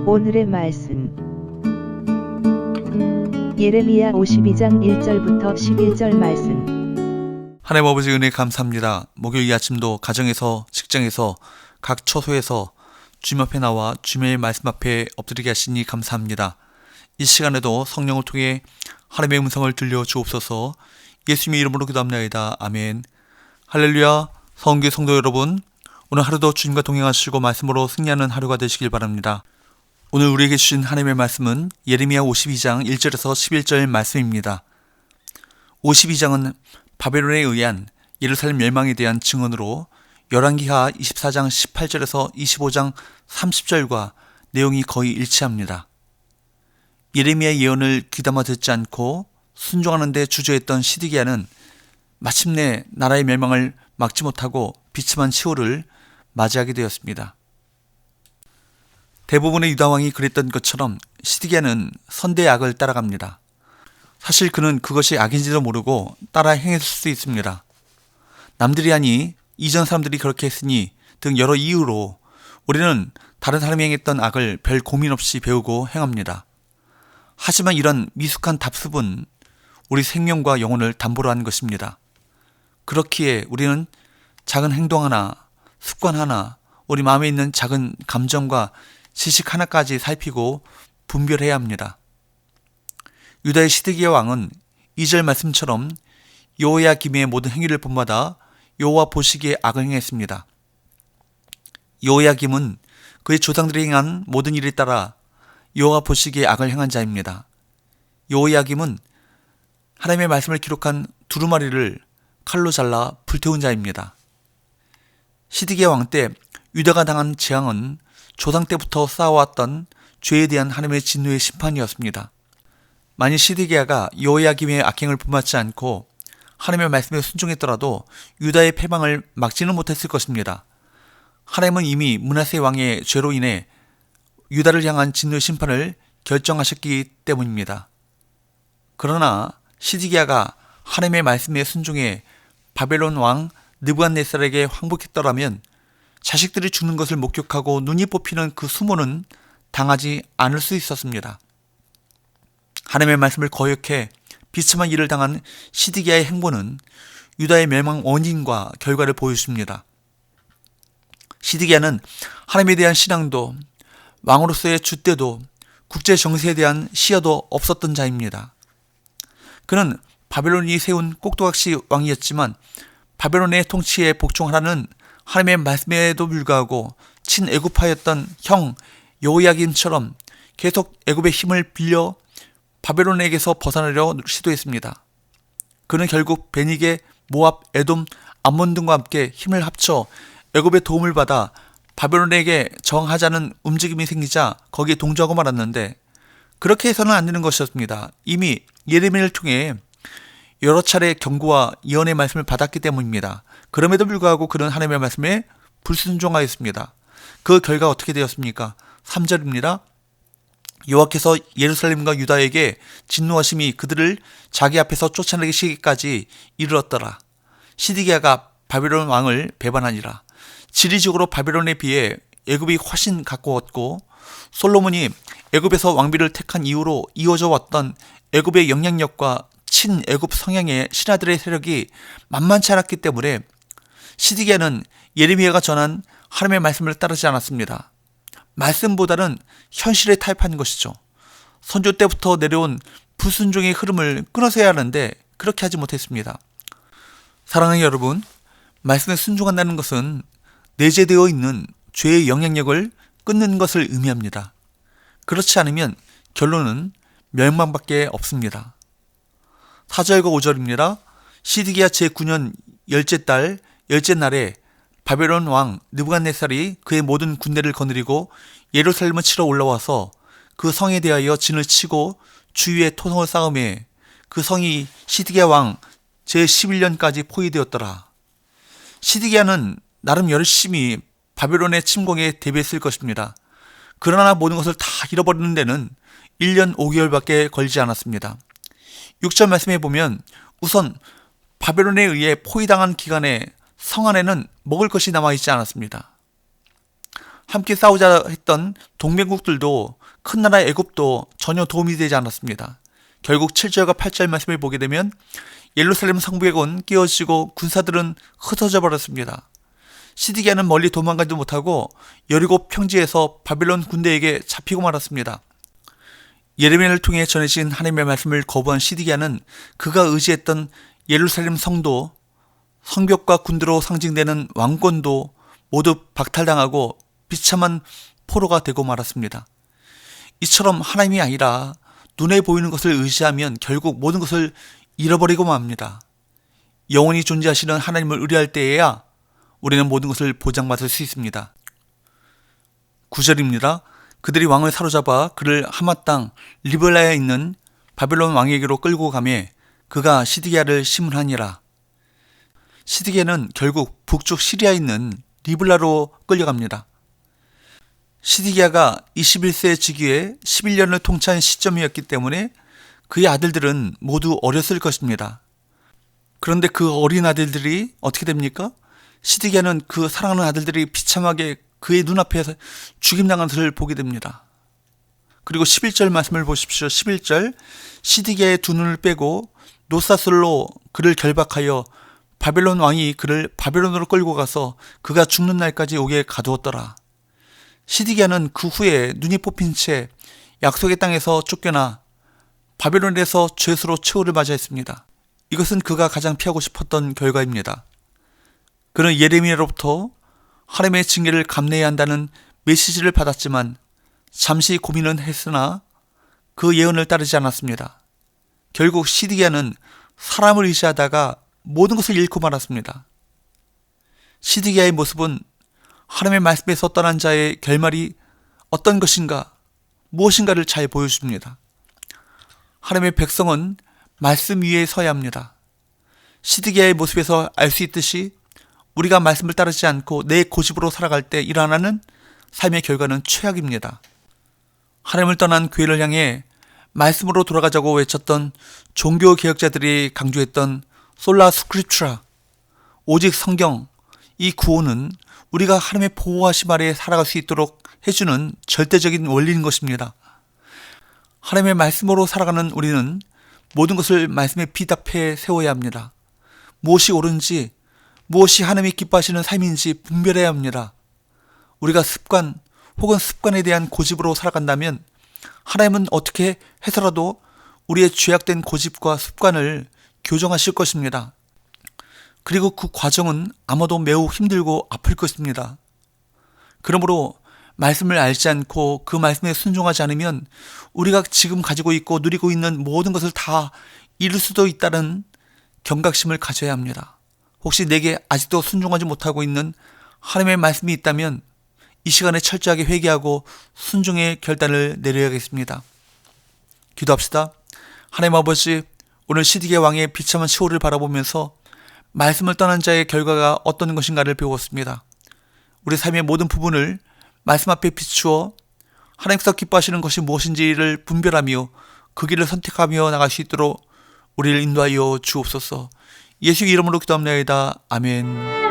오늘의 말씀 예레미야 52장 1절부터 11절 말씀. 하나님 아버지 은혜 감사합니다. 목요일 이 아침도 가정에서, 직장에서, 각 처소에서 주님 앞에 나와 주님의 말씀 앞에 엎드리게 하시니 감사합니다. 이 시간에도 성령을 통해 하나님의 음성을 들려 주옵소서. 예수님의 이름으로 기도합니다. 아멘. 할렐루야. 성교 성도 여러분, 오늘 하루도 주님과 동행하시고 말씀으로 승리하는 하루가 되시길 바랍니다. 오늘 우리에게 주신 하나님의 말씀은 예레미야 52장 1절에서 11절 말씀입니다. 52장은 바벨론에 의한 예루살렘 멸망에 대한 증언으로 열왕기하 24장 18절에서 25장 30절과 내용이 거의 일치합니다. 예레미야의 예언을 귀담아 듣지 않고 순종하는 데 주저했던 시드기야는 마침내 나라의 멸망을 막지 못하고 비참한 치호를 맞이하게 되었습니다. 대부분의 유다왕이 그랬던 것처럼 시드기야는 선대의 악을 따라갑니다. 사실 그는 그것이 악인지도 모르고 따라 행했을 수 있습니다. 남들이 아니 이전 사람들이 그렇게 했으니 등 여러 이유로 우리는 다른 사람이 행했던 악을 별 고민 없이 배우고 행합니다. 하지만 이런 미숙한 답습은 우리 생명과 영혼을 담보로 한 것입니다. 그렇기에 우리는 작은 행동 하나, 습관 하나, 우리 마음에 있는 작은 감정과 지식 하나까지 살피고 분별해야 합니다. 유다의 시드기야 왕은 2절 말씀처럼 여호야김의 모든 행위를 본마다 여호와 보시기에 악을 행했습니다. 여호야김은 그의 조상들이 행한 모든 일에 따라 여호와 보시기에 악을 행한 자입니다. 여호야김은 하나님의 말씀을 기록한 두루마리를 칼로 잘라 불태운 자입니다. 시드기야 왕 때 유다가 당한 재앙은 조상 때부터 쌓아왔던 죄에 대한 하나님의 진노의 심판이었습니다. 만일 시드기야가 여호야김의 악행을 본받지 않고 하나님의 말씀에 순종했더라도 유다의 패망을 막지는 못했을 것입니다. 하나님은 이미 므낫세 왕의 죄로 인해 유다를 향한 진노의 심판을 결정하셨기 때문입니다. 그러나 시드기야가 하나님의 말씀에 순종해 바벨론 왕 느부갓네살에게 항복했더라면 자식들이 죽는 것을 목격하고 눈이 뽑히는 그 수모는 당하지 않을 수 있었습니다. 하나님의 말씀을 거역해 비참한 일을 당한 시드기야의 행보는 유다의 멸망 원인과 결과를 보여줍니다. 시드기야는 하나님에 대한 신앙도 왕으로서의 줏대도 국제 정세에 대한 시야도 없었던 자입니다. 그는 바벨론이 세운 꼭두각시 왕이었지만 바벨론의 통치에 복종하라는 하나님의 말씀에도 불구하고 친애굽파였던 형 여호야김처럼 계속 애굽의 힘을 빌려 바벨론에게서 벗어나려 시도했습니다. 그는 결국 베니게, 모압, 에돔, 암몬 등과 함께 힘을 합쳐 애굽의 도움을 받아 바벨론에게 저항하자는 움직임이 생기자 거기에 동조하고 말았는데 그렇게 해서는 안 되는 것이었습니다. 이미 예레미야를 통해 여러 차례 경고와 예언의 말씀을 받았기 때문입니다. 그럼에도 불구하고 그는 하나님의 말씀에 불순종하였습니다. 그 결과 어떻게 되었습니까? 3절입니다. 여호와께서 예루살렘과 유다에게 진노하심이 그들을 자기 앞에서 쫓아내기까지 이르렀더라. 시드기야가 바벨론 왕을 배반하니라. 지리적으로 바벨론에 비해 애굽이 훨씬 가까웠고 솔로몬이 애굽에서 왕비를 택한 이후로 이어져 왔던 애굽의 영향력과 친애굽 성향의 신하들의 세력이 만만치 않았기 때문에 시드기야는 예레미야가 전한 하나님의 말씀을 따르지 않았습니다. 말씀보다는 현실에 타협한 것이죠. 선조 때부터 내려온 불순종의 흐름을 끊어서야 하는데 그렇게 하지 못했습니다. 사랑하는 여러분, 말씀에 순종한다는 것은 내재되어 있는 죄의 영향력을 끊는 것을 의미합니다. 그렇지 않으면 결론은 멸망밖에 없습니다. 4절과 5절입니다. 시드기야 제9년 열째 달 열째 날에 바벨론 왕 느부갓네살이 그의 모든 군대를 거느리고 예루살렘을 치러 올라와서 그 성에 대하여 진을 치고 주위에 토성을 쌓음에 그 성이 시드기야 왕 제11년까지 포위되었더라. 시드기야는 나름 열심히 바벨론의 침공에 대비했을 것입니다. 그러나 모든 것을 다 잃어버리는 데는 1년 5개월밖에 걸리지 않았습니다. 6절 말씀해 보면 우선 바벨론에 의해 포위당한 기간에 성 안에는 먹을 것이 남아있지 않았습니다. 함께 싸우자 했던 동맹국들도 큰 나라 애굽도 전혀 도움이 되지 않았습니다. 결국 7절과 8절 말씀을 보게 되면 예루살렘 성벽은 깨어지고 군사들은 흩어져 버렸습니다. 시드기야는 멀리 도망가지도 못하고 여리고 평지에서 바벨론 군대에게 잡히고 말았습니다. 예레미야를 통해 전해진 하나님의 말씀을 거부한 시드기야는 그가 의지했던 예루살렘 성도, 성벽과 군대로 상징되는 왕권도 모두 박탈당하고 비참한 포로가 되고 말았습니다. 이처럼 하나님이 아니라 눈에 보이는 것을 의지하면 결국 모든 것을 잃어버리고 맙니다. 영원히 존재하시는 하나님을 의뢰할 때에야 우리는 모든 것을 보장받을 수 있습니다. 9절입니다. 그들이 왕을 사로잡아 그를 하맛 땅 리블라에 있는 바벨론 왕에게로 끌고 가매 그가 시드기야를 심문하니라. 시드기야는 결국 북쪽 시리아에 있는 리블라로 끌려갑니다. 시드기야가 21세에 즉위해 11년을 통치한 시점이었기 때문에 그의 아들들은 모두 어렸을 것입니다. 그런데 그 어린 아들들이 어떻게 됩니까? 시드기야는 그 사랑하는 아들들이 비참하게 그의 눈앞에서 죽임당하는 것을 보게 됩니다. 그리고 11절 말씀을 보십시오. 11절 시드기야의 두 눈을 빼고 노사슬로 그를 결박하여 바벨론 왕이 그를 바벨론으로 끌고 가서 그가 죽는 날까지 옥에 가두었더라. 시드기야는 그 후에 눈이 뽑힌 채 약속의 땅에서 쫓겨나 바벨론에서 죄수로 최후를 맞이했습니다. 이것은 그가 가장 피하고 싶었던 결과입니다. 그는 예레미야로부터 하나님의 징계를 감내해야 한다는 메시지를 받았지만 잠시 고민은 했으나 그 예언을 따르지 않았습니다. 결국 시드기야는 사람을 의지하다가 모든 것을 잃고 말았습니다. 시드기야의 모습은 하나님의 말씀에서 떠난 자의 결말이 어떤 것인가, 무엇인가를 잘 보여줍니다. 하나님의 백성은 말씀 위에 서야 합니다. 시드기야의 모습에서 알 수 있듯이 우리가 말씀을 따르지 않고 내 고집으로 살아갈 때 일어나는 삶의 결과는 최악입니다. 하나님을 떠난 교회를 향해 말씀으로 돌아가자고 외쳤던 종교개혁자들이 강조했던 솔라 스크립추라, 오직 성경, 이 구호는 우리가 하나님의 보호하심 아래 살아갈 수 있도록 해주는 절대적인 원리인 것입니다. 하나님의 말씀으로 살아가는 우리는 모든 것을 말씀에 비답해 세워야 합니다. 무엇이 옳은지, 무엇이 하나님이 기뻐하시는 삶인지 분별해야 합니다. 우리가 습관 혹은 습관에 대한 고집으로 살아간다면 하나님은 어떻게 해서라도 우리의 죄악된 고집과 습관을 교정하실 것입니다. 그리고 그 과정은 아마도 매우 힘들고 아플 것입니다. 그러므로 말씀을 알지 않고 그 말씀에 순종하지 않으면 우리가 지금 가지고 있고 누리고 있는 모든 것을 다 잃을 수도 있다는 경각심을 가져야 합니다. 혹시 내게 아직도 순종하지 못하고 있는 하나님의 말씀이 있다면 이 시간에 철저하게 회개하고 순종의 결단을 내려야겠습니다. 기도합시다. 하나님 아버지, 오늘 시드기야 왕의 비참한 시호를 바라보면서 말씀을 떠난 자의 결과가 어떤 것인가를 배웠습니다. 우리 삶의 모든 부분을 말씀 앞에 비추어 하나님께서 기뻐하시는 것이 무엇인지를 분별하며 그 길을 선택하며 나갈 수 있도록 우리를 인도하여 주옵소서. 예수 이름으로 기도합니다. 아멘.